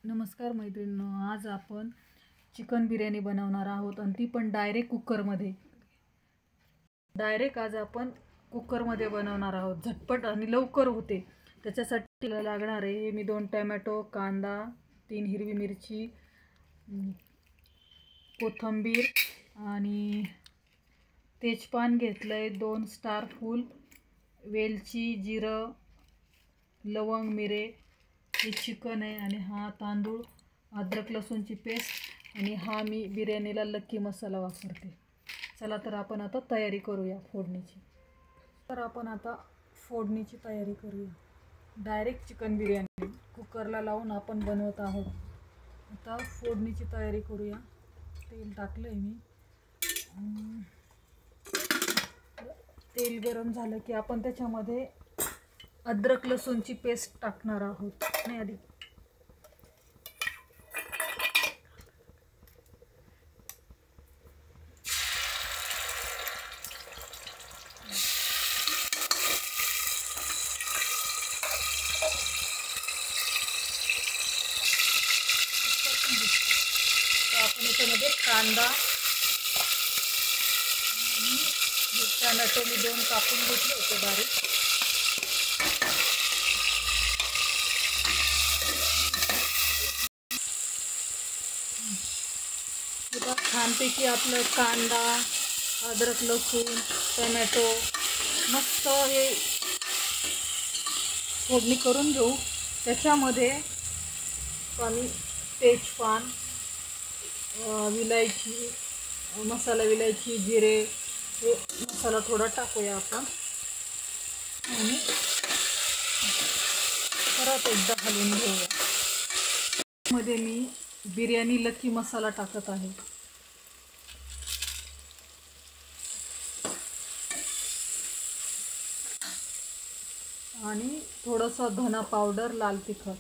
नमस्कार मैत्रिणींनो, आज आपण चिकन बिर्याणी बनवणार आहोत आणि ती पण डायरेक्ट कुकरमध्ये. आज आपण कुकरमध्ये बनवणार आहोत. झटपट आणि लवकर होते. त्याच्यासाठी लागणार आहे मी 2 टोमॅटो, कांदा, 3 हिरवी मिरची, कोथिंबीर आणि तेजपान घेतलंय, 2 स्टार फूल, वेलची, जिरं, लवंग, मिरे. हे चिकन आहे आणि हा तांदूळ, अद्रक लसूणची पेस्ट आणि हा मी बिर्याणीला लक्की मसाला वापरते. चला तर आपण आता तयारी करूया फोडणीची. तर आपण आता फोडणीची तयारी करूया. डायरेक्ट चिकन बिर्याणी कुकरला लावून आपण बनवत आहोत. आता फोडणीची तयारी करूया. तेल टाकलं आहे मी. तेल गरम झालं की आपण त्याच्यामध्ये अद्रक लसूणची पेस्ट टाकणार आहोत. नाही आधी आपण याच्यामध्ये कांदा आणि टोमॅटो मी 2 कापून घेतले होते बारीक. छानपैकी आपलं कांदा, अद्रक लसूण, टोमॅटो मस्त हे फोडणी करून घेऊ. त्याच्यामध्ये आम्ही तेजपान, विलायची, मसाला, विलायची, जिरे, हे मसाला थोडा टाकूया आपण आणि परत एकदा हलवून घेऊया. मध्ये मी बिर्याणी लक्की मसाला टाकत आहे. आणि थोडंसं धना पावडर, लाल तिखट.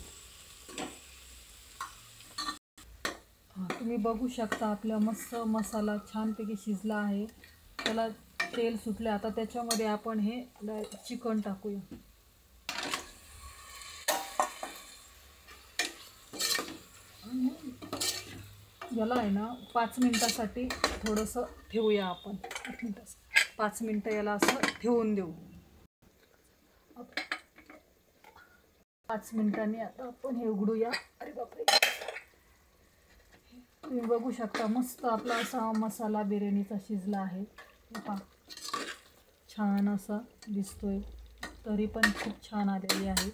तुम्ही बघू शकता आपला मस्त मसाला छानपैकी शिजला आहे. त्याला तेल सुटले. आता त्याच्यामध्ये आपण हे चिकन टाकूया. याला आहे ना 5 मिनिटासाठी थोडंसं ठेवूया आपण. 5 मिनिटं याला असं ठेवून देऊ. 5 मिनिटांनी आता आपण हे उघडूया. अरे बापरे, तुम्ही बघू शकता मस्त आपला असा मसाला बिर्याणीचा शिजला आहे. पहा, छान असा दिसतोय. तरी पण खूप छान आलेली आहे.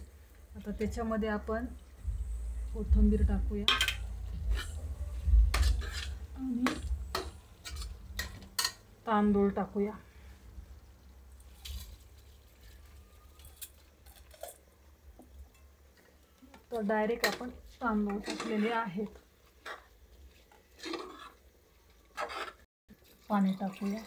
आता त्याच्यामध्ये आपण कोथिंबीर टाकूया आणि तांदूळ टाकूया. तर डायरेक्ट आपण तांदूळ टाकलेले आहेत. पाणी टाकूया.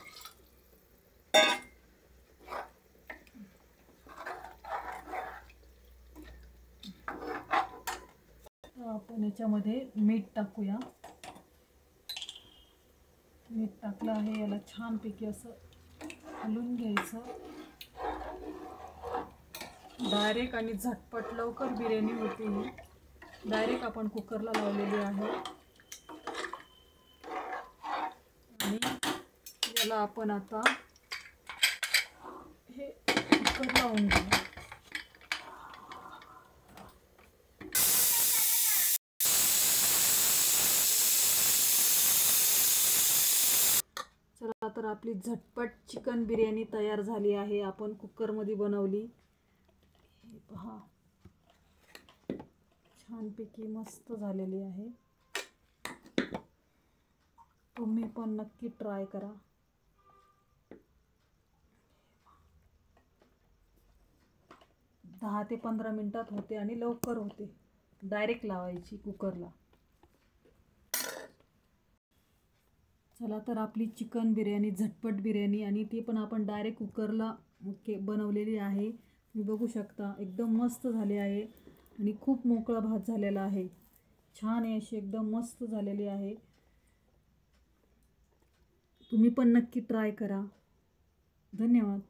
आपण याच्यामध्ये मीठ टाकूया. मीठ टाकलं आहे. याला छानपैकी असं हलवून घ्यायचं. डायरेक्ट आणि झटपट लवकर बिर्याणी होते. ही डायरेक्ट आपण कुकरला लावलेली आहे आणि याला आपण आता हे कुकर लावून घेऊ. चला तर आपली झटपट चिकन बिर्याणी तयार झाली आहे. आपण कुकरमध्ये बनवली. पहा, छानपैकी मस्त झालेली आहे. तुम्ही पण नक्की ट्राय करा. दहा ते 15 मिनिटात होते आणि लवकर होते. डायरेक्ट लावायची कुकरला. चला तर आपली चिकन बिर्याणी, झटपट बिर्याणी, आणि ती पण आपण डायरेक्ट कुकरला बनवलेली आहे. तुम्ही बघू शकता एकदम मस्त झाली आहे आणि खूप मोकळा भात झालेला आहे. छान आहे अशी एकदम मस्त झालेली आहे. तुम्ही पण नक्की ट्राय करा. धन्यवाद.